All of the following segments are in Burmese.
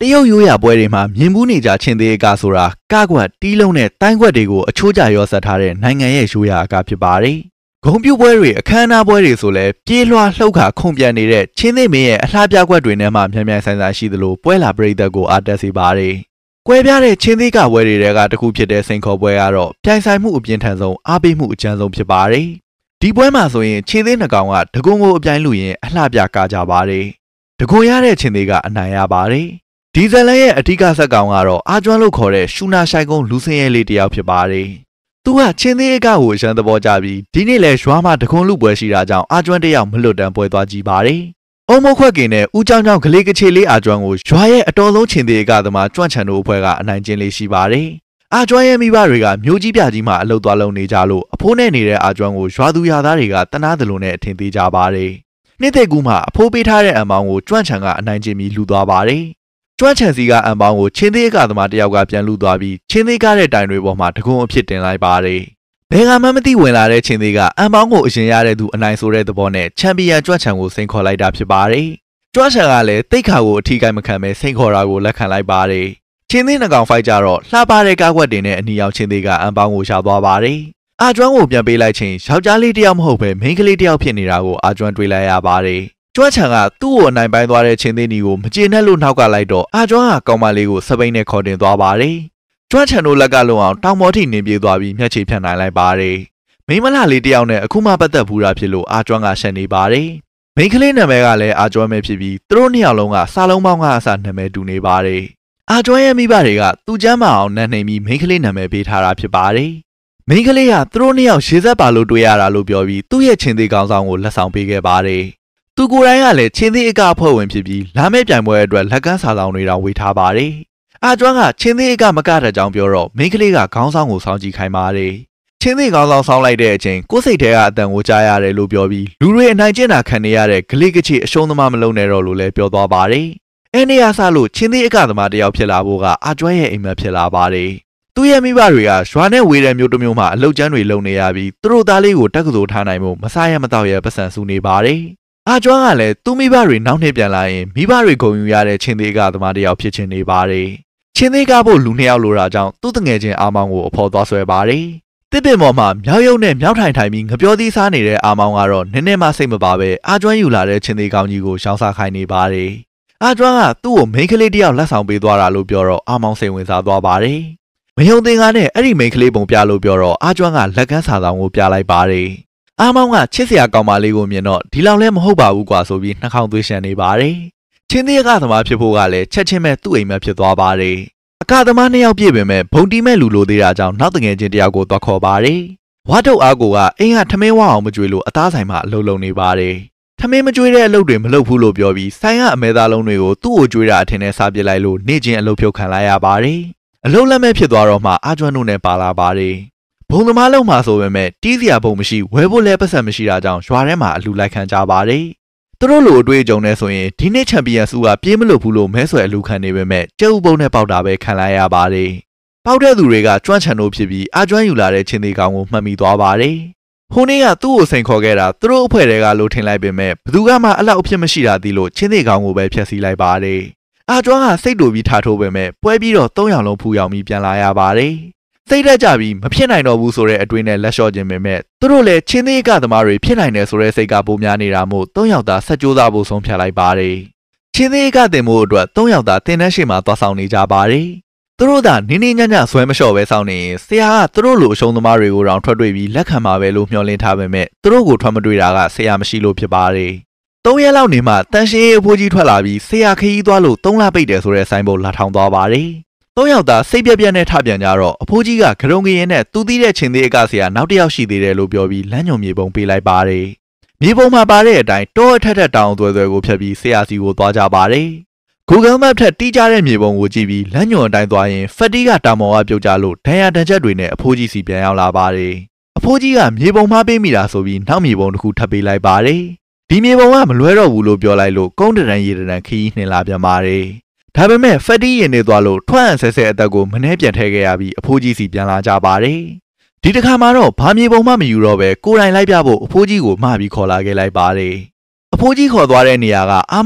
တရုတ်ရိုးရာပွဲတွေမှာမြင်မှုနေကြချင်းသေးအကဆိုတာကကွက်တီးလုံးနဲ့တိုင်းကွက်တွေကိုအချိုးကျရောဆက်ထားတဲ့နိုင်ငံရဲ့ရိုးရာအကဖြစ်ပါတယ်။ဂုံပြူပွဲတွေအခမ်းအနားပွဲတွေဆိုလဲပြေးလွှားလှုပ်ခါခုန်ပြန်နေတဲ့ချင်းသေးမင်းရဲ့အလှပြကွက်တွေနဲ့မှမြန်မြန်ဆန်ဆန်ရှိသလိုပွဲလာပရိသတ်ကိုအားတက်စေပါတယ်။ကွဲပြားတဲ့ချင်းသေးကပွဲတွေကတခုဖြစ်တဲ့စိန်ခေါ်ပွဲကတော့ပြိုင်ဆိုင်မှုအပြင်းထန်ဆုံးအားပေးမှုအကျဉ်းဆုံးဖြစ်ပါတယ်။ဒီပွဲမှာဆိုရင်ချင်းသေးနှစ်ကောင်ကတကုံကိုအပြိုင်လူရင်အလှပြကားကြပါတယ်။တကုံရတဲ့ချင်းသေးကအနိုင်ရပါတယ်။ဒီဇလန်ရဲ့အဓိကဇက်ကောင်ကတော့အာကျွမ်းလို့ခေါ်တဲ့ရှူနာဆိုင်ကုန်းလူစင်းရဲလေးတယောက်ဖြစ်ပါတယ်။သူကချင်းသေးအကကိုရန်သဘောကျပြီးဒီနေ့လဲရွာမှာတကုံလူပွဲရှိတာကြောင့်အာကျွမ်းတယောက်မလွတ်တမ်းပွဲသွားကြည့်ပါတယ်။အုံမခွက်ကင်နဲ့ဦးချောင်းချောင်းကလေးကချေလေးအာကျွမ်းကိုရွာရဲ့အတော်ဆုံးချင်းသေးအကသမားကျွမ်းချန်တို့အဖွဲ့ကအနိုင်ကျင်းလေးရှိပါတယ်။အာကျွမ်းရဲ့မိဘတွေကမျိုးကြီးပြကြီးမှအလုပ်သွားလုပ်နေကြလို့အဖိုးနဲ့နေတဲ့အာကျွမ်းကိုရွာသူရွာသားတွေကတနာသလိုနဲ့အထင်သေးကြပါတယ်။နှစ်သက်ကူးမှအဖိုးပေးထားတဲ့အမောင်ကိုကျွမ်းချန်ကအနိုင်ကျင်းပြီးလူသွားပါတယ်။ကျွမ်းချန်စီကအန်ပေါင်းကိုချင်းသေးအကသမားတယောက်ကပြန်လူသွားပြီးချင်းသေးကားတဲ့တိုင်တွေပေါ်မှာတကုံအဖြစ်တင်လိုက်ပါတယ်။ဘယ်ကမှမသိဝင်လာတဲ့ချင်းသေးကအန်ပေါင်းကိုအရင်ရတဲ့သူအနိုင်ဆိုတဲ့သဘောနဲ့ချန်ပီယံကျွမ်းချန်ကိုစိန်ခေါ်လိုက်တာဖြစ်ပါတယ်။ကျွမ်းချန်ကလည်းတိတ်ခါကိုအထီးကိုက်မခံပဲစိန်ခေါ်တာကိုလက်ခံလိုက်ပါတယ်။ချင်းသေးနှကောင်ဖိုက်ကြတော့လှပတဲ့ကားကွက်တင်နဲ့အနီရောက်ချင်းသေးကအန်ပေါင်းကိုရှာသွားပါတယ်။အာကျွမ်းကိုပြန်ပေးလိုက်ချင်းယောက်ျားလေးတယောက်မဟုတ်ပဲမိန်းကလေးတယောက်ဖြစ်နေတာကိုအာကျွမ်းတွေးလိုက်ရပါတယ်။ကျွမ်းချန်ကသူ့ကိုအနိုင်ပိုင်းသွားတဲ့ချင်းသေးနီကိုမကျေနပ်လို့နောက်ကလိုက်တော့အာကျွမ်းကကောင်မလေးကိုစပိန်နဲ့ခေါ်တင်သွားပါတယ်။ကျွမ်းချန်တို့လက်ကလုံအောင်တောင်ပေါ်ထိနင်းပြေးသွားပြီးမျက်ခြေဖြတ်နိုင်လိုက်ပါတယ်။မိန်းမလှလေးတယောက်နဲ့အခုမှပတ်သက်ဘူးတာဖြစ်လို့အာကျွမ်းကရှက်နေပါတယ်။မိန်းကလေးနာမည်ကလည်းအာကျွမ်းပဲဖြစ်ပြီးသူတို့နှစ်ယောက်လုံးကစာလုံးပေါင်းကအစနာမည်တူနေပါတယ်။အာကျွမ်းရဲ့မိဘတွေကသူ့ကျမ်းမအောင်နန်းနှိမ်ပြီးမိန်းကလေးနာမည်ပေးထားတာဖြစ်ပါတယ်။မိန်းကလေးကသူတို့နှစ်ယောက်ရေစက်ပါလို့တွေ့ရတာလို့ပြောပြီးသူ့ရဲ့ချင်းသေးကောင်းဆောင်ကိုလက်ဆောင်ပေးခဲ့ပါတယ်။သူကိုယ်တိုင်ကလည်းချင်းသေးအကအဖွဲ့ဝင်ဖြစ်ပြီးလာမယ့်ပြိုင်ပွဲအတွက်လက်ကမ်းစာဆောင်တွေတော့ဝေထားပါတယ်။အာကျွမ်းကချင်းသေးအကမကတဲ့ကြောင်းပြောတော့မိန်းကလေးကခေါင်းဆောင်ကိုစောင့်ကြည့်ခိုင်းပါတယ်။ချင်းသေးခေါင်းဆောင်ဆောင်းလိုက်တဲ့အချိန်ကိုယ်စိတ်ထဲကအတန်ကိုကြားရတယ်လို့ပြောပြီးလူတွေအနိုင်ကျင့်တာခံနေရတဲ့ဂလိကချီအရှုံးသမားမလုံးနဲ့တော့လို့လည်းပြောသွားပါတယ်။အဲ့ဒီအစားလို့ချင်းသေးအကသမားတယောက်ဖြစ်လာဖို့ကအာကျွမ်းရဲ့အိမ်မက်ဖြစ်လာပါတယ်။သူ့ရဲ့မိဘတွေကရွာနဲ့ဝေးတဲ့မြို့တစ်မြို့မှာအလုတ်ကျန်းတွေလုပ်နေရပြီးသူတို့သားလေးကိုတက္ကသိုလ်ထားနိုင်မှုမစားရမတော့ရပတ်စံစုနေပါတယ်။အာကျွမ်းကလည်းသူ့မိဘတွေနောက်နှစ်ပြန်လာရင်မိဘတွေဂုဏ်ယူရတဲ့ချင်းသေးကသမားတယောက်ဖြစ်ချင်နေပါတယ်။ချင်းသေးကဖို့လူနှစ်ယောက်လိုတာကြောင့်သူ့တငယ်ချင်းအာမောင်ကိုအဖော်သွားဆွဲပါတယ်။တစ်ပင်ပေါ်မှာမြောက်ရုံနဲ့မြောက်ထိုင်ထိုင်ပြီးငပြောသီးစားနေတဲ့အာမောင်ကတော့နည်းနည်းမှစိတ်မပါပဲအာကျွမ်းယူလာတဲ့ချင်းသေးကောင်းကြီးကိုရှောင်းစားခိုင်းနေပါတယ်။အာကျွမ်းကသူ့ကိုမိန်းကလေးတယောက်လက်ဆောင်ပေးသွားတာလို့ပြောတော့အာမောင်စိတ်ဝင်စားသွားပါတယ်။မယုံသင်ကနဲ့အဲ့ဒီမိန်းကလေးပုံပြလို့ပြောတော့အာကျွမ်းကလက်ကမ်းစာဆောင်ကိုပြလိုက်ပါတယ်။အာမောင်ကချစ်စရာကောင်းမလေးကိုမြင်တော့ဒီလောက်လည်းမဟုတ်ပါဘူးကွာဆိုပြီးနှာခေါင်းသွေးရှမ်းနေပါတယ်။ချင်းသေးအကသမားဖြစ်ဖို့ကလည်းချက်ချင်းပဲသူ့အိမ်မက်ဖြစ်သွားပါတယ်။အကသမားနှစ်ယောက်ပြည့်ပင်မဲ့ဘုံတီးမဲ့လူလိုသေးတာကြောင့်နောက်တငယ်ချင်းတယောက်ကိုသွားခေါ်ပါတယ်။ဝါတုတ်အားကိုကအိမ်ကထမင်းဝအောင်မကြွေလို့အသားဆိုင်မှာအလုပ်လုပ်နေပါတယ်။ထမင်းမကြွေတဲ့အလုပ်တွေမလုပ်ဘူးလို့ပြောပြီးဆိုင်ကအမဲသားလုံးတွေကိုသူ့ကိုကြွေတာအထင်နဲ့စားပစ်လိုက်လို့နေချင်းအလုပ်ဖြုတ်ခံလိုက်ရပါတယ်။အလုပ်လက်မဲ့ဖြစ်သွားတော့မှအာကျွမ်းတို့နဲ့ပါလာပါတယ်။ဘုံသမားလုံးမှာဆိုပေမဲ့တီးစရာဘုံမရှိဝဲဖို့လည်းပတ်စံမရှိတာကြောင့်ရွာထဲမှာအလူလိုက်ခံကြပါတယ်။သူတို့လိုအတွေ့အကြုံနဲ့ဆိုရင်ဒီနေ့ချန်ပီယံစုကပြေးမလို့ဘူးလို့မဲဆွယ်အလူခံနေပေမဲ့ကျဲဥပုံနဲ့ပေါက်တာပဲခံလိုက်ရပါတယ်။ပေါက်တဲ့သူတွေကကျွမ်းချန်တို့ဖြစ်ပြီးအာကျွမ်းယူလာတဲ့ချင်းသေးကောင်ကိုမှတ်မိသွားပါတယ်။ဟိုနေ့ကသူ့ကိုစိန်ခေါ်ခဲ့တာသူတို့အဖွဲ့တွေကလို့ထင်လိုက်ပေမဲ့ဘသူကမှအလောက်အဖြစ်မရှိတာသိလို့ချင်းသေးကောင်ကိုပဲဖျက်ဆီးလိုက်ပါတယ်။အာကျွမ်းကစိတ်တူပြီးထားထိုးပေမဲ့ပွဲပြီးတော့၃ယောက်လုံးဖူယောင်ပြီးပြန်လာရပါတယ်။စိတ်တက်ကြပြီးမဖြစ်နိုင်တော့ဘူးဆိုတဲ့အတွေးနဲ့လက်လျှော့ခြင်းပေမဲ့သူတို့လည်းချင်းသေးကသမားတွေဖြစ်နိုင်တယ်ဆိုတဲ့စိတ်ကပိုများနေတာမို့၃ယောက်သားဆက်ကြိုးစားဖို့ဆုံးဖြတ်လိုက်ပါတယ်။ချင်းသေးကတင်မှုအတွက်၃ယောက်သားတင်တန်းရှိမှသွားဆောင်နေကြပါတယ်။သူတို့ကနင်းနေညံ့ညံ့ဆွဲမလျှော့ပဲစောင့်နေရင်ဆရာကသူတို့လိုအရှုံးသမားတွေကိုတောင်ထွက်တွေ့ပြီးလက်ခံပါပဲလို့မျှော်လင့်ထားပေမဲ့သူတို့ကိုထွက်မတွေ့တာကဆရာမရှိလို့ဖြစ်ပါတယ်။၃ရက်လောက်နေမှတန်ရှင်းရေးအဖိုးကြီးထွက်လာပြီးဆရာခရီးသွားလို့၃လပိတ်တယ်ဆိုတဲ့ဆိုင်းဘုတ်လာထောင်သွားပါတယ်။၃ယောက်သားစိတ်ပြက်ပြက်နဲ့ထပြန်ကြတော့အဖိုးကြီးကဂရုံကရင်နဲ့သူသိတဲ့ချင်းသေးအကဆရာနောက်တစ်ယောက်ရှိသေးတယ်လို့ပြောပြီးလမ်းညွန်မြေပုံပေးလိုက်ပါတယ်။မြေပုံမှာပါတဲ့အတိုင်းတောအထက်ထက်တောင်သွဲသွဲကိုဖြတ်ပြီးဆရာစီကိုသွားကြပါတယ်။ Google Map ထက်တီးကြတဲ့မြေပုံကိုကြည့်ပြီးလမ်းညွန်အတိုင်းသွားရင်ဖက်တီးကတာမော်ကပြုတ်ကြလို့ဒဏ်ရာတန်ချက်တွေနဲ့အဖိုးကြီးစီပြန်ရောက်လာပါတယ်။အဖိုးကြီးကမြေပုံမှာပေးမိတာဆိုပြီးနောက်မြေပုံတစ်ခုထပ်ပေးလိုက်ပါတယ်။ဒီမြေပုံကမလွဲတော့ဘူးလို့ပြောလိုက်လို့ကုန်းတရန်ရေတရန်ခီးနှင်လာပြန်ပါတယ်။ဒါပေမဲ့ဖက်တီးရင်နေသွားလို့ထွက်အံဆဲဆဲအသက်ကိုမနှဲပြန်ထည့်ခဲ့ရပြီးအဖိုးကြီးစီပြန်လာကြပါတယ်။ဒီတစ်ခါမှာတော့ဘာမြေပုံမှမယူတော့ပဲကိုယ်တိုင်လိုက်ပြဖို့အဖိုးကြီးကိုမှာပြီးခေါ်လာခဲ့လိုက်ပါတယ်။ အဖိုးကြီးခေါ်သွားတဲ့နေရာကအား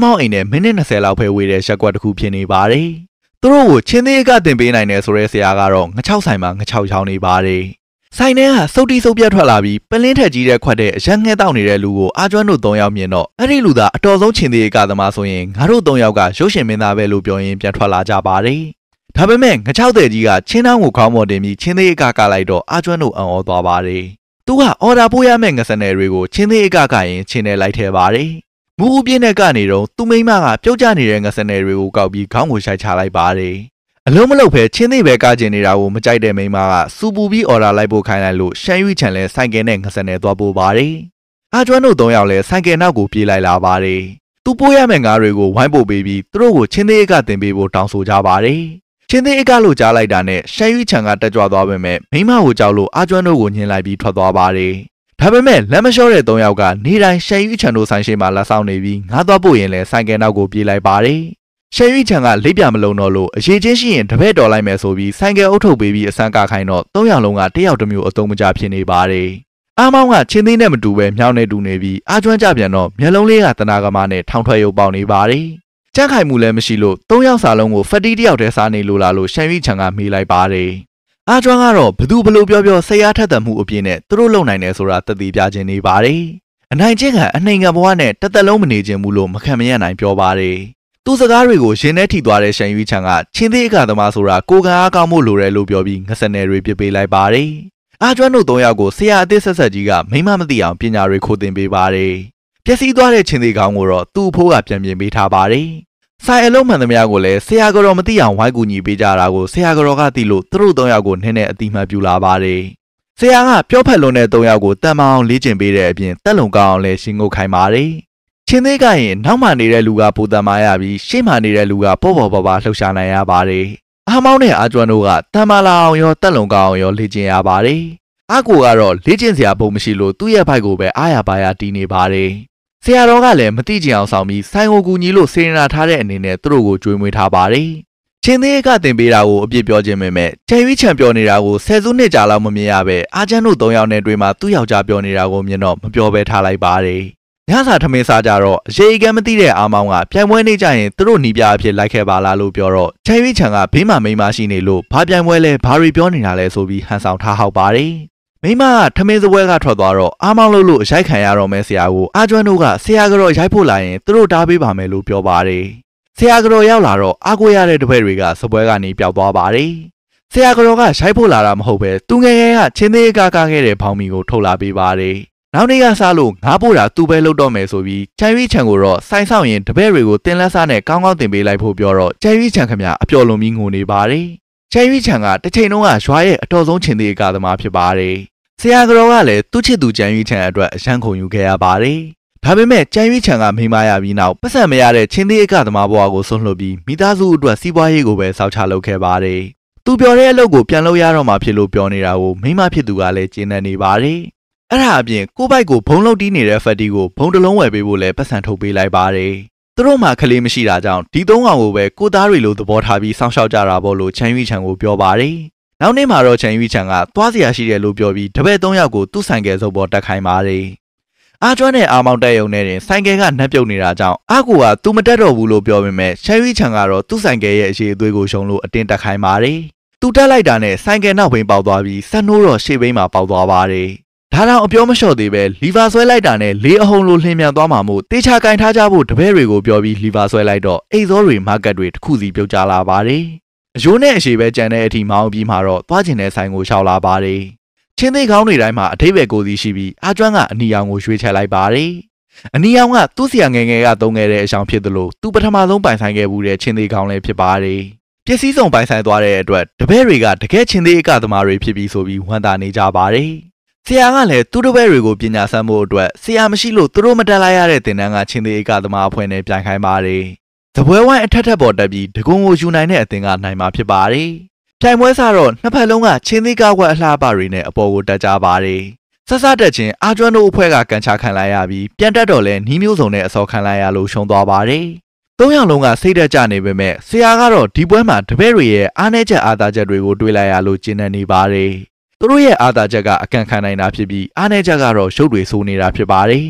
မောင်းအိမ်နဲ့မိနစ်20လောက်ပဲဝေးတဲ့ရက်ကွက်တစ်ခုဖြစ်နေပါတယ်။သူတို့ကိုချင်းသေးကတင်ပေးနိုင်တယ်ဆိုတဲ့ဆရာကတော့ငချောက်ဆိုင်မှာငချောက်ချောင်းနေပါတယ်။ဆိုင်ထဲကစုတ်တီစုတ်ပြတ်ထွက်လာပြီးပလင်းထက်ကြီးတဲ့ခွက်တဲ့အရက်ငှဲတောက်နေတဲ့လူကိုအာကျွမ်းတို့3ယောက်မြင်တော့အဲ့ဒီလူသာအတော်ဆုံးချင်းသေးကသမားဆိုရင်ငါတို့3ယောက်ကရုပ်ရှင်မင်းသားပဲလို့ပြောရင်ပြန်ထွက်လာကြပါတယ်။ဒါပေမဲ့ငချောက်တဲ့ကြီးကချင်းနှောင်းကိုခေါင်းပေါ်တင်ပြီးချင်းသေးကလိုက်တော့အာကျွမ်းတို့အံ့ဩသွားပါတယ်။သူကအော်ဒါပိုးရမယ့်ငစနယ်တွေကိုချင်းသေးကရင်ချင်းနေလိုက်ထဲပါတယ်။မူဦးပြင်းတဲ့ကနေတော့သူ့မိမကပြုတ်ကျနေတဲ့ငစနယ်တွေကိုကောက်ပြီးခေါင်းကိုရှိုက်ချလိုက်ပါတယ်။အလုံးမလုံးပဲချင်းသေးပဲကကျင်နေတာကိုမကြိုက်တဲ့မိမကစူပူပြီးအော်ဒါလိုက်ဖို့ခိုင်းလိုက်လို့ရှမ်းရွီချန်လဲဆိုင်ကယ်နဲ့ငစနယ်သွားပို့ပါတယ်။အာကျွမ်းတို့3ယောက်လဲဆိုင်ကယ်နောက်ကိုပြေးလိုက်လာပါတယ်။သူပိုးရမယ့်ငါးတွေကိုဝိုင်းပို့ပေးပြီးသူတို့ကိုချင်းသေးကတင်ပေးဖို့တောင်းဆိုကြပါတယ်။ချင်းသေးလို့ကြားလိုက်တာနဲ့ရှမ်းရွီချန်ကတက်ကြွသွားပေမဲ့မိမကိုကြောက်လို့အာကျွမ်းတို့ကိုညှင်းလိုက်ပြီးထွက်သွားပါတယ်။ဒါပေမဲ့လက်မလျှော့တဲ့3ယောက်ကနေတိုင်းရှမ်းရွီချန်တို့ဆိုင်ရှိမှာလက်ဆောင်နေပြီးငါးသွားပို့ရင်လဲဆိုင်ကယ်နောက်ကိုပြေးလိုက်ပါတယ်။ရှမ်းရွီချန်ကလိပ်ပြမလုံတော့လို့အရေးချင်းရှိရင်တပည့်တော်လိုက်မယ်ဆိုပြီးဆိုင်ကယ်အုပ်ထုတ်ပေးပြီးအစမ်းကခိုင်းတော့3ယောက်လုံးကတယောက်တစ်မျိုးအသုံးမကျဖြစ်နေပါတယ်။အားမောင်းကချင်းသေးနဲ့မတူပဲမြောင်းနေတူနေပြီးအာကျွမ်းကြပြန်တော့မျက်လုံးလေးကတနာကမနဲ့ထောင်ထွက်ရုပ်ပေါက်နေပါတယ်။ကြက်ခိုင်မှုလည်းမရှိလို့3ယောက်စာလုံးကိုဖက်တီးတယောက်တည်းစားနေလို့လားလို့ရှမ်းရွီချန်ကမေးလိုက်ပါတယ်။အာကျွမ်းကတော့ဘသူဘလို့ပြောဆရာထက်သမှုအပြည့်နဲ့သူတို့လုံနိုင်တယ်ဆိုတာသက်သေပြခြင်းနေပါတယ်။အနိုင်ချင်းကအနှိမ်ငံဘဝနဲ့တစ်သက်လုံးမနေခြင်းဘူးလို့မခံမရနိုင်ပြောပါတယ်။သူ့စကားတွေကိုရင်းနဲ့ထိသွားတဲ့ရှမ်းရွီချန်ကချင်းသေးကသမားဆိုတာကိုကအားကောင်းမှုလိုတယ်လို့ပြောပြီးငစနယ်တွေပြစ်ပေးလိုက်ပါတယ်။အာကျွမ်းတို့3ယောက်ကိုဆရာအသစ်ဆက်ဆက်ကြီးကမိမမသိအောင်ပညာတွေခိုးသင်ပေးပါတယ်။ပျက်စီးသွားတဲ့ချင်းသေးကောင်းကိုတော့သူ့အဖိုးကပြန်ပြင်ပေးထားပါတယ်။ဆိုင်အလုံးမှန်သမျှကိုလည်းဆရာကတော့မသိအောင်ဝိုင်းကူညီပေးကြတာကိုဆရာကတော့ကသိလို့သူတို့3ယောက်ကိုနည်းနည်းအတိမတ်ပြူလာပါတယ်။ဆရာကပြောဖက်လွန်တဲ့3ယောက်ကိုတန်မအောင်လေ့ကျင့်ပေးတဲ့အပြင်တက်လုံကောင်းအောင်လည်းရှင်းငုတ်ခိုင်းပါတယ်။ချင်းသေးကရင်နောက်မှနေတဲ့လူကပူတန်မာရပြီးရှေ့မှနေတဲ့လူကပေါ့ပေါ့ပါပါလှုပ်ရှားနိုင်ရပါတယ်။အားမောင်းနဲ့အာကျွမ်းတို့ကတန်မာလာအောင်ရောတက်လုံကောင်းအောင်ရောလေ့ကျင့်ရပါတယ်။အာကိုကတော့လေ့ကျင့်စရာပုံမရှိလို့သူ့ရဲ့ဘိုက်ကိုပဲအားရပါရတီးနေပါတယ်။ဆရာတော်ကလည်းမတိကျအောင်ဆောင်ပြီးဆိုင်ကိုကူညီလို့စေရနာထားတဲ့အနေနဲ့သူတို့ကိုကြွေးမွေးထားပါတယ်။ချင်းသေးကတင်ပေးတာကိုအပြစ်ပြောခြင်းပဲမဲ့ချန်ရွီချန်ပြောနေတာကို10စုနှစ်ကြာလောက်မမြင်ရပဲအာချန်တို့3ယောက်နဲ့တွေ့မှသူ့ယောက်ျားပြောနေတာကိုမြင်တော့မပြောဘဲထားလိုက်ပါတယ်။ညစာထမင်းစားကြတော့အရေးအကဲမသိတဲ့အာမောင်းကပြိုင်ပွဲနေကြရင်သူတို့နီးပြအဖြစ်လိုက်ခဲ့ပါလားလို့ပြောတော့ချန်ရွီချန်ကဘေးမှာမိန်းမရှိနေလို့ဘာပြိုင်ပွဲလဲဘာတွေပြောနေတာလဲဆိုပြီးဟန်ဆောင်ထားဟောက်ပါတယ်။မိမကထမင်းစပွဲကထွက်သွားတော့အားမောင်းလို့အရိုက်ခံရတော့မဲဆရာကိုအာကျွမ်းတို့ကဆရာကတော့ရိုက်ဖို့လာရင်သူတို့တားပေးပါမယ်လို့ပြောပါတယ်။ဆရာကတော့ရောက်လာတော့အားကိုရတဲ့တပည့်တွေကစပွဲကနေပျောက်သွားပါတယ်။ဆရာကတော့ကရိုက်ဖို့လာတာမဟုတ်ပဲသူငယ်ငယ်ကချင်းသေးကားခဲ့တဲ့ဖောင်းမီကိုထုတ်လာပေးပါတယ်။နောက်နေ့ကစားလို့ငါးပို့တာသူ့ပဲလုပ်တော့မယ်ဆိုပြီးချန်ရွီချန်ကိုတော့စိုင်းဆောင်ရင်တပည့်တွေကိုတင်လက်စားနဲ့ကောင်းကောင်းတင်ပေးလိုက်ဖို့ပြောတော့ချန်ရွီချန်ခမအပျော်လွန်ပြီးငိုနေပါတယ်။ချန်ရွီချန်ကတစ်ချိန်လုံးကရွာရဲ့အတော်ဆုံးချင်းသေးကားသမားဖြစ်ပါတယ်။ဆရာကတော့ကလည်းသူ့ချစ်သူချန်ရွီချန်အတွက်အရန်ခုန်ယူခဲ့ရပါတယ်။ဒါပေမဲ့ချန်ရွီချန်ကမိမရပြီးနောက်ပတ်စံမရတဲ့ချင်းသေးကသမားဘဝကိုဆွန့်လွတ်ပြီးမိသားစုအတွက်စီးပွားရေးကိုပဲစောက်ချလုပ်ခဲ့ပါတယ်။သူပြောတဲ့အလုပ်ကိုပြန်လုပ်ရတော့မှဖြစ်လို့ပြောနေတာကိုမိမဖြစ်သူကလည်းကျင်းနေပါတယ်။အဲ့ဒါအပြင်ကိုပိုက်ကိုဘုံလုံးတီးနေတဲ့ဖက်တီကိုဘုံတလုံးဝယ်ပေးဖို့လည်းပတ်စံထုတ်ပေးလိုက်ပါတယ်။သူတို့မှကလေးမရှိတာကြောင့်ဒီ3ကောင်ကိုပဲကိုသားတွေလိုသဘောထားပြီးစောင့်ရှောက်ကြတာပေါ့လို့ချန်ရွီချန်ကိုပြောပါတယ်။နောက်နေ့မှာတော့ချန်ရွီချန်ကသွားစရာရှိတယ်လို့ပြောပြီးတပည့်3ယောက်ကိုသူ့ဆိုင်ကယ်စုပ်ပေါ်တက်ခိုင်းပါတယ်။အာကျွမ်းနဲ့အာမောင်တက်ရုံနဲ့တင်ဆိုင်ကယ်ကနှက်ပြုတ်နေတာကြောင့်အာကိုကသူမတက်တော့ဘူးလို့ပြောပေမဲ့ချန်ရွီချန်ကတော့သူ့ဆိုင်ကယ်ရဲ့အရေးအသွေးကိုရှုံလို့အတင်းတက်ခိုင်းပါတယ်။သူတက်လိုက်တာနဲ့ဆိုင်ကယ်နောက်ဘိန်းပေါက်သွားပြီးဆက်နိုးတော့ရှေ့ဘိန်းမှာပေါက်သွားပါတယ်။ဒါတောင်အပြောမလျှော့သေးပဲလီဗာဆွဲလိုက်တာနဲ့လေးအဟုန်လိုလှင်မြန်သွားမှာမို့တေချာကင်ထားကြဖို့တပည့်တွေကိုပြောပြီးလီဗာဆွဲလိုက်တော့အိတ်စောတွေမာကတ်တွေတစ်ခုစီပြုတ်ကျလာပါတယ်။အယိုးနဲ့အရှိပဲကြံတဲ့အထိမောင်းပြီးမှတော့သွားကျင်တဲ့ဆိုင်ကိုရှောက်လာပါတယ်။ချင်းသေးကောင်းတွေတိုင်းမှာအထိပ္ပယ်ကိုစီရှိပြီးအာကျွမ်းကအနီရောင်ကိုရွှေ့ချလိုက်ပါတယ်။အနီရောင်ကသူ့ဆရာငယ်ငယ်ကသုံးခဲ့တဲ့အကြောင်းဖြစ်သလိုသူပထမဆုံးပိုင်ဆိုင်ခဲ့မှုတဲ့ချင်းသေးကောင်းလည်းဖြစ်ပါတယ်။ပစ္စည်းစုံပိုင်ဆိုင်သွားတဲ့အတွက်တပည့်တွေကတကယ်ချင်းသေးအကသမားတွေဖြစ်ပြီးဆိုပြီးဝမ်းသာနေကြပါတယ်။ဆရာကလည်းသူ့တပည့်တွေကိုပညာဆန်းဖို့အတွက်ဆရာမရှိလို့သူတို့မတက်လိုက်ရတဲ့တင်တန်းကချင်းသေးအကသမားအဖွဲ့နဲ့ပြိုင်ခိုင်းပါတယ်။တပွဲဝိုင်းအထက်ထက်ပေါ်တက်ပြီးဒဂုံကိုယူနိုင်တဲ့အသင်းကနိုင်မှာဖြစ်ပါတယ်။ပြိုင်ပွဲစားတော့နှစ်ဖက်လုံးကချင်းသေးကားကွက်အလှပတွေနဲ့အပေါ်ကိုတက်ကြပါတယ်။ဆက်တက်ချင်းအာကျွမ်းတို့အဖွဲ့ကကန်ချခံလိုက်ရပြီးပြန်တက်တော့လဲနီးမျိုးစုံနဲ့အစောခံလိုက်ရလို့ရှုံးသွားပါတယ်။သုံးယောက်လုံးကစိတ်တက်ကြနေပေမဲ့ဆရာကတော့ဒီပွဲမှာတပည့်တွေရဲ့အားနည်းချက်အားသာချက်တွေကိုတွေးလိုက်ရလို့ကျဉ်းနေပါတယ်။သူတို့ရဲ့အားသာချက်ကအကန့်ခံနိုင်တာဖြစ်ပြီးအားနည်းချက်ကတော့ရုပ်တွေဆိုးနေတာဖြစ်ပါတယ်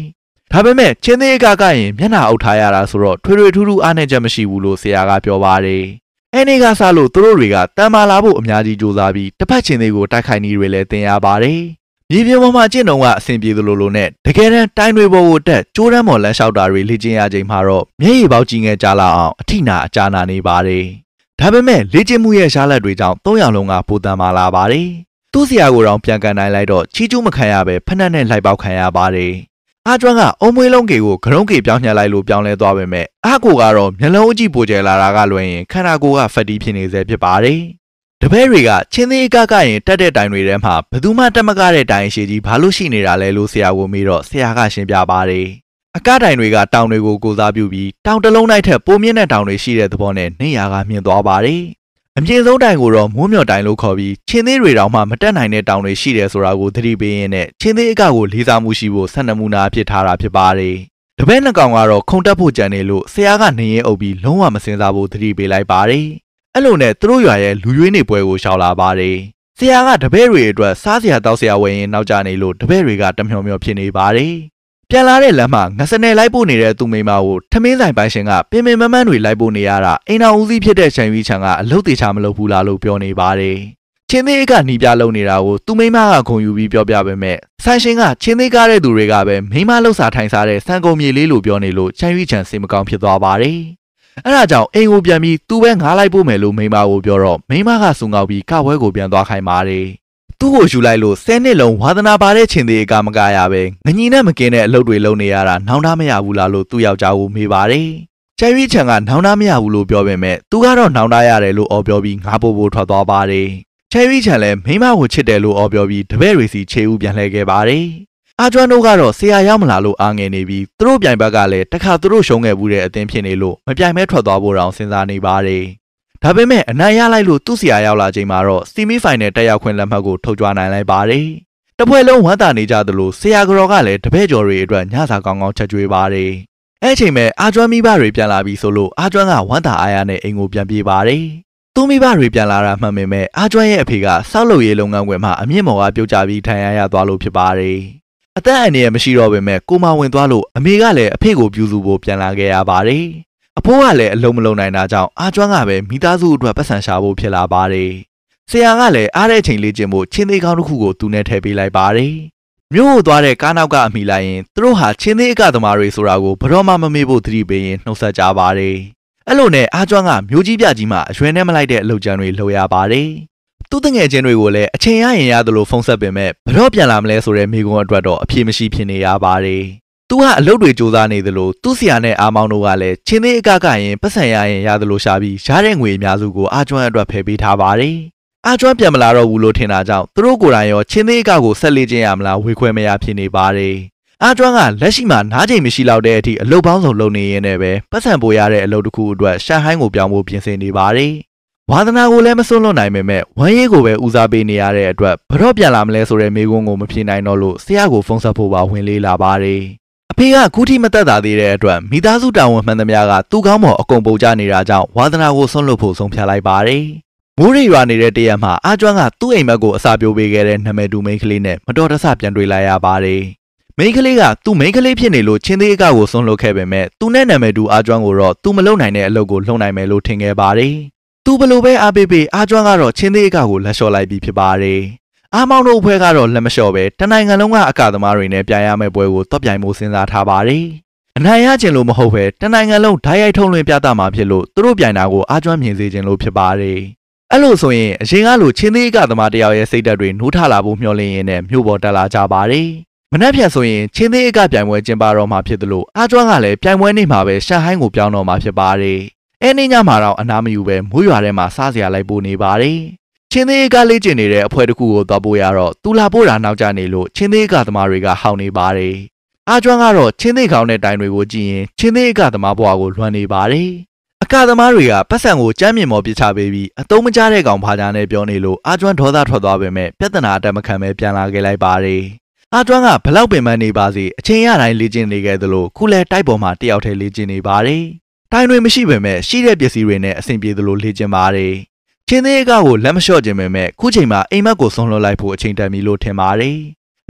ဒါပေမဲ့ချင်းသေးကရင်မျက်နှာအုပ်ထားရတာဆိုတော့ထွေထွေထူးထူးအားနေချက်မရှိဘူးလို့ဆရာကပြောပါတယ်။အဲ့ဒီကစလို့သူတို့တွေကတန်မာလာဖို့အများကြီးကြိုးစားပြီးတစ်ဖက်ချင်းသေးကိုတိုက်ခိုက်နေတွေလည်းတင်ရပါတယ်။မြေပြင်ပေါ်မှာကျင့်တော်ကအဆင်ပြေသလိုလိုနဲ့တကယ်တမ်းတိုင်းတွေပေါ်ကိုတက်ကျိုးတန်းမော်လန်းလျှောက်တာတွေလေ့ကျင့်ရချိန်မှာတော့မျက်ရည်ပေါက်ကြီးငယ်ကြလာအောင်အထိနာအကြနာနေပါတယ်။ဒါပေမဲ့လေ့ကျင့်မှုရဲ့ရှားလက်တွေကြောင့်၃ယောက်လုံးကပိုတန်မာလာပါတယ်။သူ့ဆရာကိုတော့ပြန်ကန်နိုင်လိုက်တော့ချီကျူးမခံရပဲဖက်နှက်နဲ့လိုက်ပေါက်ခံရပါတယ်။အားကျွမ်းကအုံမွေးလုံးကေကိုဂရုံးကေပြောင်းညှက်လိုက်လို့ပြောင်းလဲသွားပေမဲ့အားကိုကတော့မျက်လုံးအကြည့်ပိုကျဲလာတာကလွယ်ရင်ခန္ဓာကိုယ်ကဖက်တီးဖြစ်နေစေဖြစ်ပါတယ်။တပည့်တွေကချင်းသေးကရင်တက်တဲ့တိုင်တွေထဲမှာဘယ်သူမှတက်မကားတဲ့တိုင်ရှိကြီးဘာလို့ရှိနေတာလဲလို့ဆရာကမေးတော့ဆရာကရှင်းပြပါတယ်။အကတိုင်တွေကတောင်တွေကိုကိုစားပြုပြီးတောင်တစ်လုံးလိုက်ထက်ပိုမြင့်တဲ့တောင်တွေရှိတဲ့သဘောနဲ့နေရာကမြင့်သွားပါတယ်။အမြင့်ဆုံးတိုင်ကိုတော့မိုးမျှော်တိုင်လို့ခေါ်ပြီးချင်းသေးတွေတောင်မှမတက်နိုင်တဲ့တောင်တွေရှိတယ်ဆိုတာကိုသတိပေးရင်းနဲ့ချင်းသေးအကကိုလေးစားမှုရှိဖို့ဆက်နမူနာဖြစ်ထားတာဖြစ်ပါတယ်။တပည့်နှစ်ကောင်ကတော့ခုံတက်ဖို့ကြံနေလို့ဆရာကနေရင်အုပ်ပြီးလုံးဝမစင်စားဖို့သတိပေးလိုက်ပါတယ်။အဲ့လိုနဲ့သူတို့ရွာရဲ့လူရွေးနေပွဲကိုရှောင်လာပါတယ်။ဆရာကတပည့်တွေအတွက်စားစရာတောက်စရာဝယ်ရင်နောက်ကျနေလို့တပည့်တွေကတမျောမျောဖြစ်နေပါတယ်။ပြန်လာတဲ့လမ်းမှာငစနယ်လိုက်ပို့နေတဲ့သူမိမကိုထမင်းဆိုင်ပိုင်ရှင်ကပင်ပင်မမန်းတွေလိုက်ပို့နေရတာအိမ်တော်ဦးစီးဖြစ်တဲ့ချန်ဝီချန်ကအလုတ်တေချာမလုပ်ဘူးလားလို့ပြောနေပါတယ်။ချင်းသေးကနီးပြလုံနေတာကိုသူမိမကခုံယူပြီးပြောပြပေမဲ့ဆိုင်ရှင်ကချင်းသေးကားတဲ့သူတွေကပဲမိမလှုပ်စာထိုင်စားတဲ့စံကုန်မြေလေးလို့ပြောနေလို့ချန်ဝီချန်စိတ်မကောင်းဖြစ်သွားပါတယ်။အဲ့ဒါကြောင့်အိမ်ကိုပြန်ပြီးသူပဲငားလိုက်ပို့မယ်လို့မိမကိုပြောတော့မိမကစုံငေါက်ပြီးကဝဲကိုပြန်သွားခိုင်းပါတယ်။သူ့ကိုယူလိုက်လို့10နှစ်လုံးဝါသနာပါတဲ့ချင်းသေးကမကရပဲငညီနဲ့မကင်းတဲ့အလုပ်တွေလုပ်နေရတာနောင်တမရဘူးလားလို့သူ့ယောက်ျားကိုမေးပါတယ်။ချန်ဝီချန်ကနောင်တမရဘူးလို့ပြောပေမဲ့သူကတော့နောင်တရတယ်လို့အော်ပြောပြီးငါပို့ဖို့ထွက်သွားပါတယ်။ချန်ဝီချန်လည်းမိမကိုချစ်တယ်လို့အော်ပြောပြီးတပည့်တွေစီခြေဦးပြန်လှည့်ခဲ့ပါတယ်။အာကျွမ်းတို့ကတော့ဆရာရောက်မလာလို့အားငယ်နေပြီးသူတို့ပြိုင်ဘက်ကလည်းတခါသူတို့ရှုံးခဲ့ဘူးတဲ့အသင်းဖြစ်နေလို့မပြိုင်မဲထွက်သွားဖို့တောင်စဉ်းစားနေပါတယ်။ဒါပေမဲ့အနိုင်ရလိုက်လို့သူ့ဆရာရောက်လာချိန်မှာတော့ဆီမီဖိုင်နယ်တက်ရောက်ခွင့်လက်မှတ်ကိုထုတ်ကြွနိုင်လိုက်ပါတယ်။တပွဲလုံးဝမ်းသာနေကြသလိုဆရာကတော်ကလည်းတပည့်ကျော်တွေအတွက်ညစာကောင်းကောင်းချက်ကျွေးပါတယ်။အဲ့ချိန်မဲ့အာကျွမ်းမိဘတွေပြန်လာပြီဆိုလို့အာကျွမ်းကဝမ်းသာအားရနဲ့အိမ်ကိုပြန်ပြေးပါတယ်။သူ့မိဘတွေပြန်လာတာမှန်ပေမဲ့အာကျွမ်းရဲ့အဖေကစောက်လုပ်ရေးလုပ်ငန်းခွင်မှာအမြင့်မော်ကပြုတ်ကျပြီးထိုင်ရသွားလို့ဖြစ်ပါတယ်။အသက်အန္တရာယ်မရှိတော့ပေမဲ့ကိုမဝင်သွားလို့အမေကလည်းအဖေကိုပြူစုဖို့ပြန်လာခဲ့ရပါတယ်။အဖိုးကလည်းအလုံးမလုံးနိုင်တာကြောင့်အာကျွမ်းကပဲမိသားစုအတွက်ပတ်စံရှာဖို့ဖြစ်လာပါတယ်။ဆရာကလည်းအားတဲ့အချိန်လေးကျင်ဖို့ချင်းသေးကောင်းတစ်ခုကိုသူနဲ့ထည့်ပေးလိုက်ပါတယ်။မြို့ကိုသွားတဲ့ကားနောက်ကအမိလိုက်ရင်သူတို့ဟာချင်းသေးအကသမားတွေဆိုတာကိုဘယ်တော့မှမမေ့ဖို့သတိပေးရင်နှုတ်ဆက်ကြပါတယ်။အဲ့လိုနဲ့အာကျွမ်းကမြို့ကြီးပြကြီးမှာအရွယ်နဲ့မလိုက်တဲ့အလုပ်ကြမ်းတွေလုပ်ရပါတယ်။သူ့တငယ်ချင်းတွေကိုလည်းအချိန်ရရင်ရသလိုဖုန်းဆက်ပေမဲ့ဘယ်တော့ပြန်လာမလဲဆိုတဲ့မိကုံအတွက်တော့အပြေမရှိဖြစ်နေရပါတယ်။သူကအလုပ်တွေစူးစမ်းနေသလိုသူ့ဆရာနဲ့အာမောင်တို့ကလည်းချင်းသေးအကရင်ပတ်စံရရင်ရသလိုရှာပြီးရတဲ့ငွေအများစုကိုအာကျွမ်းအတွက်ဖယ်ပေးထားပါတယ်။အာကျွမ်းပြန်မလာတော့ဘူးလို့ထင်တာကြောင့်သူတို့ကိုယ်တိုင်ရောချင်းသေးအကကိုဆက်လေ့ကျင့်ရမလားဝေခွဲမရဖြစ်နေပါတယ်။အာကျွမ်းကလက်ရှိမှာနားချိန်မရှိတော့တဲ့အထိအလုပ်ပေါင်းစုံလုပ်နေရင်းနဲ့ပဲပတ်စံပိုရတဲ့အလုပ်တစ်ခုအတွက်ရှန်ဟိုင်းကိုပြောင်းဖို့ပြင်ဆင်နေပါတယ်။ဝါသနာကိုလည်းမစွန့်လွတ်နိုင်ပေမဲ့ဝမ်းရေးကိုပဲဦးစားပေးနေရတဲ့အတွက်ဘယ်တော့ပြန်လာမလဲဆိုတဲ့မေးခွန်းကိုမဖြေနိုင်တော့လို့ဆရာကိုဖုန်းဆက်ဖို့ပါဝင်လေးလာပါတယ်။အဖေကခုထိမသက်သာသေးတဲ့အတွက်မိသားစုတာဝန်မှန်သမျှကသူ့ကောင်းပေါ်အကုန်ပုတ်ကျနေတာကြောင့်ဝါသနာကိုစွန့်လွတ်ဖို့ဆုံးဖြတ်လိုက်ပါတယ်။မိုးရိပ်ရွာနေတဲ့တရက်မှာအာကျွမ်းကသူ့အိမ်မက်ကိုအစာပြိုးပေးခဲ့တဲ့နာမည်တူမိန်းကလေးနဲ့မတော်တဆပြန်တွေ့လိုက်ရပါတယ်။မိန်းကလေးကသူ့မိန်းကလေးဖြစ်နေလို့ချင်းသေးအကကိုစွန့်လွတ်ခဲ့ပေမဲ့သူနဲ့နာမည်တူအာကျွမ်းကိုတော့သူမလုပ်နိုင်တဲ့အလုပ်ကိုလုပ်နိုင်မယ်လို့ထင်ခဲ့ပါတယ်။သူဘလို့ပဲအားပေးပေးအာကျွမ်းကတော့ချင်းသေးအကကိုလက်လျှော့လိုက်ပြီးဖြစ်ပါတယ်။အာမောင်တို့အဖွဲ့ကတော့လက်မလျှော့ပဲတနိုင်ငံလုံးကအကသမားတွေနဲ့ပြိုင်ရမယ့်ပွဲကိုတော့ပြိုင်မှုစဉ်းစားထားပါတယ်။အနိုင်ရခြင်းလို့မဟုတ်ပဲတနိုင်ငံလုံးဓာတ်ရိုက်ထုတ်လွှင့်ပြသမှာဖြစ်လို့သူတို့ပြိုင်တာကိုအာကျွမ်းမြင်စေခြင်းလို့ဖြစ်ပါတယ်။အဲ့လိုဆိုရင်အရင်ကလိုချင်းသေးအကသမားတယောက်ရဲ့စိတ်ဓာတ်တွေနှိုးထလာဖို့မျှော်လင့်ရင်းနဲ့မြို့ပေါ်တက်လာကြပါတယ်။မနှက်ဖြတ်ဆိုရင်ချင်းသေးအကပြိုင်ပွဲကျင်းပတော့မှာဖြစ်သလိုအာကျွမ်းကလည်းပြိုင်ပွဲနေ့မှာပဲရှန်ဟိုင်းကိုပြောင်းတော့မှာဖြစ်ပါတယ်။အဲ့နေ့ညမှာတော့အနားမယူပဲမိုးရွာထဲမှာစားစရာလိုက်ပို့နေပါတယ်။ချင်းသေးအကလေးကျင်နေတဲ့အဖွဲတစ်ခုကိုသွားပို့ရတော့သူလာပို့တာနောက်ကျနေလို့ချင်းသေးအကသမားတွေကဟောင်းနေပါတယ်။အာကျွမ်းကတော့ချင်းသေးကောင်းတဲ့တိုင်တွေကိုကြည့်ရင်ချင်းသေးအကသမားဘွားကိုလွှမ်းနေပါတယ်။အကသမားတွေကပတ်စံကိုကြမ်းမြင်မော်ပစ်ချပေးပြီးအတုံးမကျတဲ့ကောင်ဖားကြနဲ့ပြောနေလို့အာကျွမ်းဒေါသထွက်သွားပေမဲ့ပြဿနာအတက်မခံပဲပြန်လာခဲ့လိုက်ပါတယ်။အာကျွမ်းကဘလောက်ပင်ပန်းနေပါစေအချိန်ရတိုင်းလေ့ကျင့်နေခဲ့သလိုခုလဲတိုက်ပေါ်မှာတယောက်တည်းလေ့ကျင့်နေပါတယ်။တိုင်တွေမရှိပေမဲ့ရှိတဲ့ပစ္စည်းတွေနဲ့အဆင်ပြေသလိုလေ့ကျင့်ပါတယ်။ချင်းသေးအကကိုလက်မလျှော့ခြင်းပေမဲ့ခုချိန်မှာအိမ်မက်ကိုဆုံးလွှတ်လိုက်ဖို့အချိန်တန်ပြီလို့ထင်ပါတယ်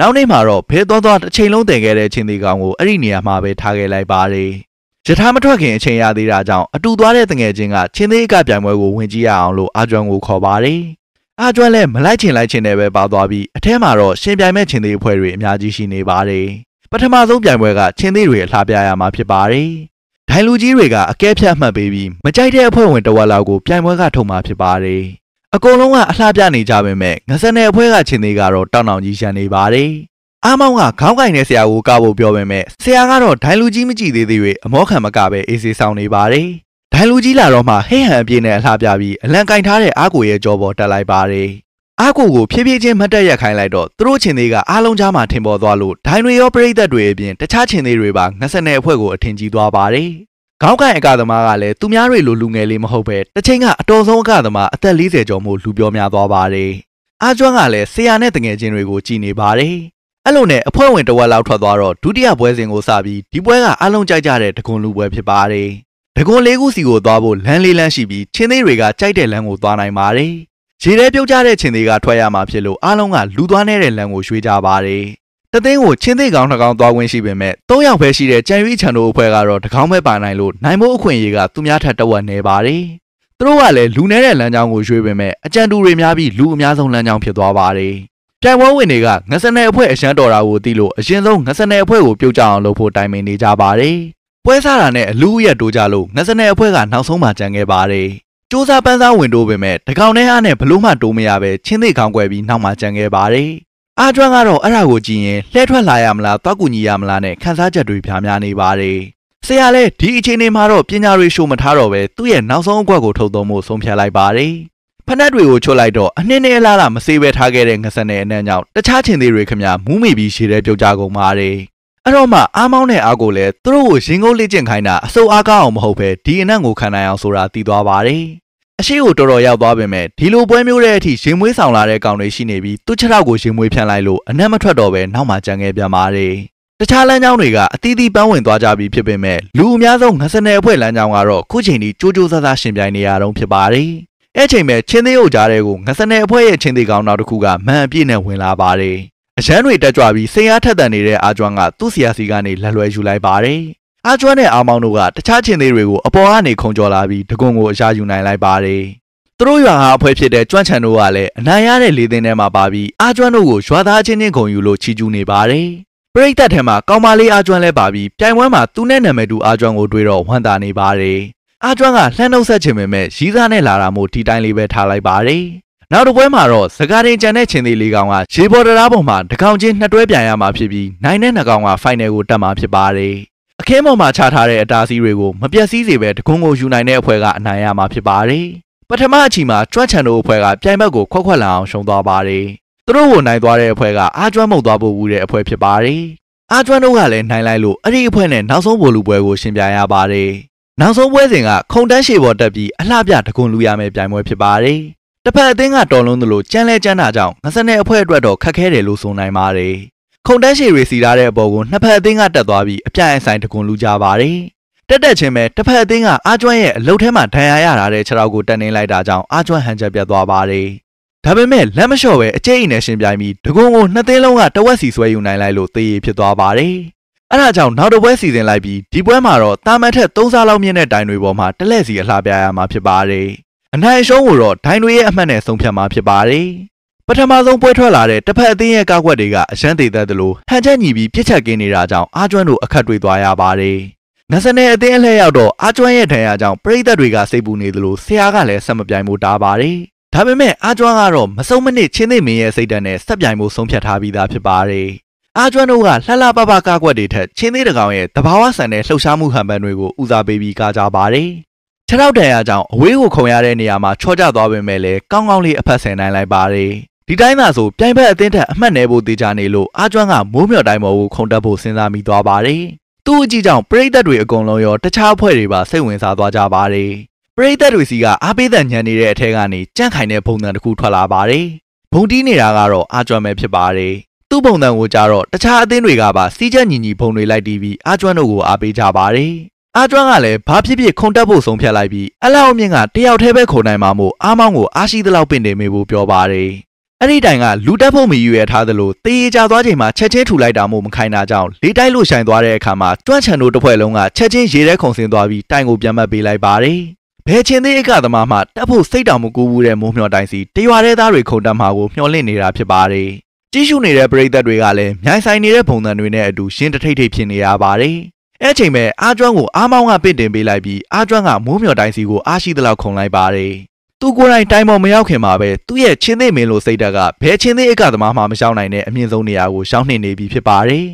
နောက်နေ့မှာတော့ဘဲသွားတစ်ချိန်လုံးတည်ခဲ့တဲ့ချင်းသေးကောင်ကိုအဲ့ဒီနေရာမှာပဲထားခဲ့လိုက်ပါတယ်။ရထားမထွက်ခင်အချိန်ရသေးတာကြောင့်အတူသွားတဲ့တငယ်ချင်းကချင်းသေးကပြိုင်ပွဲကိုဝင်ကြည့်ရအောင်လို့အာကျွမ်းကိုခေါ်ပါတယ်။အာကျွမ်းလည်းမလိုက်ချင်နဲ့ပဲပါသွားပြီးအထဲမှာတော့ရှင်ပြိုင်မဲ့ချင်းသေးအဖွဲ့တွေအများကြီးရှိနေပါတယ်။ပထမဆုံးပြိုင်ပွဲကချင်းသေးတွေအလှပြရမှာဖြစ်ပါတယ်။ဒိုင်လူကြီးတွေကအကဲဖြတ်မှတ်ပေးပြီးမကြိုက်တဲ့အဖွဲ့ဝင်တစ်ဝက်လောက်ကိုပြိုင်ပွဲကထုတ်မှာဖြစ်ပါတယ်။အကုန်လုံးကအလှပြနေကြပေမဲ့ငစနယ်အဖွဲ့ကချင်းသေးကတော့တောင်းတောင်ကြီးရှမ်းနေပါတယ်။အားမောင်ကခေါင်းကင်တဲ့ဆရာကိုကဖို့ပြောပေမဲ့ဆရာကတော့ဒိုင်လူကြီးမကြည့်သေး၍အမောခံမကပဲအေးစေးဆောင်နေပါတယ်။ဒိုင်လူကြီးလာတော့မှဟိဟန်အပြည့်နဲ့အလှပြပြီးအလံကင်ထားတဲ့အားကိုရဲ့ကြောပေါ်တက်လိုက်ပါတယ်။အားကိုဖြည်းဖြည်းချင်းမတ်တက်ရက်ခိုင်းလိုက်တော့သူတို့ချင်းသေးကအားလုံးကြားမှာထင်ပေါ်သွားလို့ဒိုင်တွေရောပရိသတ်တွေအပြင်တခြားချင်းသေးတွေပါငစနယ်အဖွဲ့ကိုအထင်ကြီးသွားပါတယ်။ခေါင်းကင်အကသမားကလည်းသူများတွေလိုလူငယ်လေးမဟုတ်ပဲတစ်ချိန်ကအတော်ဆုံးအကသမားအသက်40ကျော်မှုလူပြောများသွားပါတယ်။အားကျွမ်းကလည်းဆရာနဲ့တငယ်ချင်းတွေကိုကြည်နေပါတယ်။အဲ့လိုနဲ့အဖွဲ့ဝင်တစ်ဝက်လောက်ထွက်သွားတော့ဒုတိယပွဲစဉ်ကိုစပြီးဒီပွဲကအားလုံးကြိုက်ကြတဲ့တကွန်လူပွဲဖြစ်ပါတယ်။တကွန်လေးခုစီကိုသွားဖို့လမ်းလေးလမ်းရှိပြီးချင်းသေးတွေကကြိုက်တဲ့လမ်းကိုသွားနိုင်ပါတယ်။ရေထဲပြုတ်ကြတဲ့ချင်းသေးကထွက်ရမှာဖြစ်လို့အားလုံးကလူသွားနေတဲ့လမ်းကိုရွှေ့ကြပါတယ်။တသိန်းကိုချင်းသေးကောင်2ကောင်သွားဝင်ရှိပေမဲ့3ယောက်ပဲရှိတဲ့ကြံရွေးချန်တို့အဖွဲ့ကတော့တကောင်ပဲပါနိုင်လို့နိုင်ဖို့အခွင့်အရေးကသူများထက်တဝက်နေပါတယ်။သူတို့ကလည်းလူနေတဲ့လမ်းကြောင်းကိုရွှေ့ပေမဲ့အကြံတူတွေများပြီးလူအများဆုံးလမ်းကြောင်းဖြစ်သွားပါတယ်။ပြိုင်ပွဲဝင်တွေကငစနယ်အဖွဲ့အရှမ်းတော်တာကိုသိလို့အရင်ဆုံးငစနယ်အဖွဲ့ကိုပြုတ်ကြအောင်လုပ်ဖို့တိုင်ပင်နေကြပါတယ်။ပွဲစားတာနဲ့အလူရက်တိုးကြလို့ငစနယ်အဖွဲ့ကနောက်ဆုံးမှကြံခဲ့ပါတယ်။စူးစမ်းပန်းစားဝင်တိုးပေမဲ့တကောင်ထဲအားနဲ့ဘလို့မှတိုးမရပဲချင်းသေးခေါင်းကွယ်ပြီးနောက်မှကြံခဲ့ပါတယ်။အာကျွမ်းကတော့အဲ့ဒါကိုကြည့်ရင်လှဲထွက်လာရမလားတွားကူညီရမလားနဲ့ခန်းစားချက်တွေဖြားများနေပါတယ်။ဆရာလည်းဒီအချိန်မှာတော့ပညာတွေရှို့မထားတော့ပဲသူ့ရဲ့နောက်ဆုံးအကွက်ကိုထုတ်သုံးဖို့ဆုံးဖြတ်လိုက်ပါတယ်။ဖက်နှက်တွေကိုချွတ်လိုက်တော့အနှစ်နဲ့အလားလားမစေးပဲထားခဲ့တဲ့ငစနယ်အနံ့ကြောင့်တခြားချင်းသေးတွေခမမူးမိပြီးရှည်တဲ့ပြုတ်ကြကုန်ပါတယ်။အဲ့တော့မှအားမောင်းတဲ့အားကိုလည်းသူတို့ကိုရင်ကုန်းလေ့ကျင့်ခိုင်းတာအစိုးအားကောင်းအောင်မဟုတ်ပဲဒီအနံ့ကိုခံနိုင်အောင်ဆိုတာသိသွားပါတယ်။အရှိကိုတော်တော်ရောက်သွားပေမဲ့ဒီလိုပွဲမျိုးတဲ့အထိရင်မွေးဆောင်လာတဲ့ကောင်တွေရှိနေပြီးသူ့ခြေထောက်ကိုရင်မွေးဖြန့်လိုက်လို့အနံ့မထွက်တော့ပဲနောက်မှကြံခဲ့ပြန်ပါတယ်။တခြားလမ်းကြောင်းတွေကအသီးသီးပန်းဝင်သွားကြပြီးဖြစ်ပေမဲ့လူအများဆုံးငစနယ်အဖွဲ့လမ်းကြောင်းကတော့ခုချိန်ထိကြိုးကြိုးစားစားရှင်ပြိုင်နေရတော့ဖြစ်ပါတယ်။အဲ့ချိန်မဲ့ချင်းသေးအုပ်ကြားတဲ့ကိုငစနယ်အဖွဲ့ရဲ့ချင်းသေးကောင်နောက်တစ်ခုကမှန်အပြည့်နဲ့ဝင်လာပါတယ်။အရန်တွေတက်ကြွပြီးစိတ်အားထက်သန်နေတဲ့အာကျွမ်းကသူ့ဆရာစီကနေလက်လွဲယူလိုက်ပါတယ်။အာကျွမ်းနဲ့အာမောင်တို့ကတခြားချင်းသေးတွေကိုအပေါ်ကနေခုံကျော်လာပြီးတကွန်ကိုအရှာယူနိုင်လိုက်ပါတယ်။သူတို့ရွာဟာအဖွဲ့ဖြစ်တဲ့ကျွမ်းချန်တို့ကလည်းအနိုင်ရတဲ့လေသင်းထဲမှာပါပြီးအာကျွမ်းတို့ကိုရွာသားချင်းချင်းခုံယူလို့ချီကျူးနေပါတယ်။ပရိသတ်ထဲမှာကောင်မလေးအာကျွမ်းလဲပါပြီးပြိုင်ပွဲမှာသူနဲ့နာမည်တူအာကျွမ်းကိုတွေ့တော့ဝမ်းသာနေပါတယ်။အာကျွမ်းကလှမ်းနှုတ်ဆက်ချင်ပေမဲ့ရီးစားနဲ့လာတာမို့ဒီတိုင်းလေးပဲထားလိုက်ပါတယ်။နောက်တစ်ပွဲမှာတော့စကားတင်ကြံတဲ့ချင်းသေးလေးကောင်ကရေပေါ်တရားပေါ်မှာတကောင်ချင်းနှစ်တွဲပြန်ရမှာဖြစ်ပြီးနိုင်တဲ့နှစ်ကောင်ကဖိုင်နယ်ကိုတက်မှာဖြစ်ပါတယ်။အခင်းပေါ်မှာချထားတဲ့အတားစီးတွေကိုမပြတ်စည်းစေပဲတကွန်ကိုယူနိုင်တဲ့အဖွဲ့ကအနိုင်ရမှာဖြစ်ပါတယ်။ပထမအချီမှာကျွမ်းချန်တို့အဖွဲ့ကပြိုင်ဘက်ကိုခွက်လာအောင်ရှုံသွားပါတယ်။သူတို့ကိုနိုင်သွားတဲ့အဖွဲ့ကအာကျွမ်းမှုတ်သွားဖို့ဝူတဲ့အဖွဲ့ဖြစ်ပါတယ်။အာကျွမ်းတို့ကလည်းနိုင်လိုက်လို့အဲ့ဒီအဖွဲ့နဲ့နောက်ဆုံးဗိုလ်လူပွဲကိုရှင်ပြိုင်ရပါတယ်။နောက်ဆုံးပွဲစဉ်ကခုံတန်းရှည်ပေါ်တက်ပြီးအလှပြတကွန်လူရမယ်ပြိုင်ပွဲဖြစ်ပါတယ်။တစ်ဖက်အသင်းကတော်လုံးသလိုကြမ်းလဲကြမ်းတာကြောင့်ငစနယ်အဖွဲ့အတွက်တော့ခက်ခဲတယ်လို့ဆိုနိုင်ပါတယ်။ခုံတန်းရှည်တွေစီထားတဲ့အပေါ်ကိုနှစ်ဖက်အသင်းကတက်သွားပြီးအပြိုင်အဆိုင်တကွန်လူကြပါတယ်။တက်ချင်းပဲတစ်ဖက်အသင်းကအာကျွမ်းရဲ့အလုတ်ထဲမှာဒဏ်ရာရတာတဲ့ခြေထောက်ကိုတက်နေလိုက်တာကြောင့်အာကျွမ်းဟန်ချက်ပြတ်သွားပါတယ်။ဒါပေမဲ့လက်မလျှော့ပဲအကျိတ်အိမ်နဲ့ရှင်ပြိုင်ပြီးတကွန်ကိုနှစ်သင်းလုံးကတဝက်စီဆွဲယူနိုင်လိုက်လို့သေရဖြစ်သွားပါတယ်။အဲဒါကြောင့်နောက်တစ်ပွဲစီစဉ်လိုက်ပြီးဒီပွဲမှာတော့တာမန်ထက်3စားလောက်မြင့်တဲ့ဒိုင်တွေပေါ်မှာတလက်စီအလှပြရမှာဖြစ်ပါတယ်။အနိုင်အရှုံးကိုတော့ဒိုင်တွေရဲ့အမှတ်နဲ့ဆုံးဖြတ်မှာဖြစ်ပါတယ်။ပထမဆုံးပွဲထွက်လာတဲ့တစ်ဖက်အသင်းရဲ့ကားကွက်တွေကအရန်သေးသက်သလိုဟန်ချက်ညီပြီးပြစ်ချက်ကင်းနေတာကြောင့်အာကျွမ်းတို့အခက်တွေ့သွားရပါတယ်။ငစနယ်အသင်းအလှည့်ရောက်တော့အာကျွမ်းရဲ့ဒဏ်ရာကြောင့်ပရိသတ်တွေကစိတ်ပူနေသလိုဆရာကလည်းဆက်မပြိုင်ဖို့တားပါတယ်။ဒါပေမဲ့အာကျွမ်းကတော့မစုံမနစ်ချင်းသိမင်းရဲ့စိတ်ဓာတ်နဲ့ဆက်ပြိုင်ဖို့ဆုံးဖြတ်ထားပြီးသားဖြစ်ပါတယ်။အာကျွမ်းတို့ကလှလှပပကားကွက်တွေထက်ချင်းသိတကောင်ရဲ့တဘာဝဆန်တဲ့လှုပ်ရှားမှုဟန်ပန်တွေကိုဦးစားပေးပြီးကားကြပါတယ်။ခြေထောက်တန်ရာကြောင့်အဝေးကိုခုံရတဲ့နေရာမှာချော့ကျသွားပေမဲ့လည်းကောင်းကောင်းလေးအဖက်ဆယ်နိုင်လိုက်ပါတယ်။ဒီတိုင်းသာဆိုပြိုင်ဘက်အသင်းထက်အမှတ်နယ်ဖို့တေချာနေလို့အာကျွမ်းကမိုးမြော်တိုင်းပေါ်ကိုခုန်တက်ဖို့စဉ်းစားမိသွားပါတယ်။သူ့အကြည့်ကြောင့်ပရိသတ်တွေအကုန်လုံးရောတခြားအဖွဲ့တွေပါစိတ်ဝင်စားသွားကြပါတယ်။ပရိသတ်တွေစီကအားပေးတဲ့ညံနေတဲ့အထက်ကနေကြန့်ခိုင်တဲ့ဘုံတန်တစ်ခုထွက်လာပါတယ်။ဘုံတီးနေတာကတော့အာကျွမ်းပဲဖြစ်ပါတယ်။သူ့ဘုံတန်ကိုကြတော့တခြားအသင်းတွေကပါစီးချက်ညီညီဘုံတွေလိုက်တီးပြီးအာကျွမ်းတို့ကိုအားပေးကြပါတယ်။အာကျွမ်းကလည်းဘာဖြစ်ဖြစ်ခုန်တက်ဖို့ဆုံးဖြတ်လိုက်ပြီးအလောက်အမြင့်ကတယောက်တည်းပဲခုန်နိုင်မှာမို့အားမောင်းကိုအားရှိသလောက်ပင့်နေမိဖို့ပြောပါတယ် အဲ့ဒီတိုင်ကလူတက်ဖို့မယူရထားသလိုတေးကြသွားချိန်မှာချက်ချင်းထူလိုက်တာမို့မခိုင်တာကြောင့်လေးတိုက်လို့ရှိုင်သွားတဲ့အခါမှာကျွမ်းချန်တို့တစ်ဖွဲ့လုံးကချက်ချင်းရေထဲခုန်ဆင်းသွားပြီးတိုင်ကိုပြန်မှတ်ပေးလိုက်ပါတယ်ဘယ်ချင်းသေးအကသမားမှတက်ဖို့စိတ်တောင်မကူဘူးတဲ့မိုးမျှော်တိုင်စီတရွာတဲ့သားတွေခုန်တက်မှာကိုမျှော်လင့်နေတာဖြစ်ပါတယ်ကြည့်ရှုနေတဲ့ပရိသတ်တွေကလည်းမြိုင်ဆိုင်နေတဲ့ပုံစံတွေနဲ့အတူရှင်းတထိတ်ထိတ်ဖြစ်နေရပါတယ်အဲ့ချိန်ပဲအားကျွမ်းကိုအားမောင်းကပင့်တင်ပေးလိုက်ပြီးအားကျွမ်းကမိုးမျှော်တိုင်စီကိုအားရှိသလောက်ခုန်လိုက်ပါတယ်သူကိုယ်တိုင်တိုင်ပေါ်မရောက်ခင်မှာပဲသူ့ရဲ့ချင်းသေးမင်းလိုစိတ်ဓာတ်ကဘယ်ချင်းသေးအကသမားမှမရှောင်နိုင်တဲ့အမြင့်ဆုံးနေရာကိုရှောင်နှင်နေပြီဖြစ်ပါတယ်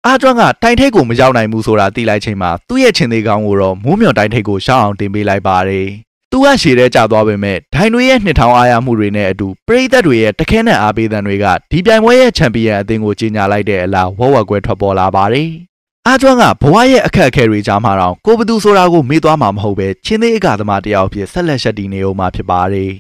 အားကျွမ်းကတိုင်ထိတ်ကိုမရောက်နိုင်ဘူးဆိုတာသိလိုက်ချိန်မှာသူ့ရဲ့ချင်းသေးကောင်းကိုတော့မိုးမျှော်တိုင်ထိတ်ကိုရှောင်အောင်တင်ပေးလိုက်ပါတယ်သူကရှည်တဲ့ကျသွားပေမဲ့ဒိုင်တွေရဲ့နှစ်ထောင်အားရမှုတွေနဲ့အတူပရိသတ်တွေရဲ့တခဲနဲ့အားပေးသံတွေကဒီပြိုင်ပွဲရဲ့ချန်ပီယံအသင်းကိုကြီးညာလိုက်တဲ့အလားဝက်ဝက်ကွဲထွက်ပေါ်လာပါတယ်အားကျွမ်းကဘဝရဲ့အခက်အခဲတွေကြားမှာတော့ကိုဘသူဆိုတာကိုမေ့သွားမှာမဟုတ်ပဲချင်းသေးအကသမားတယောက်ဖြစ်ဆက်လက်ရှက်တည်နေဦးမှာဖြစ်ပါတယ်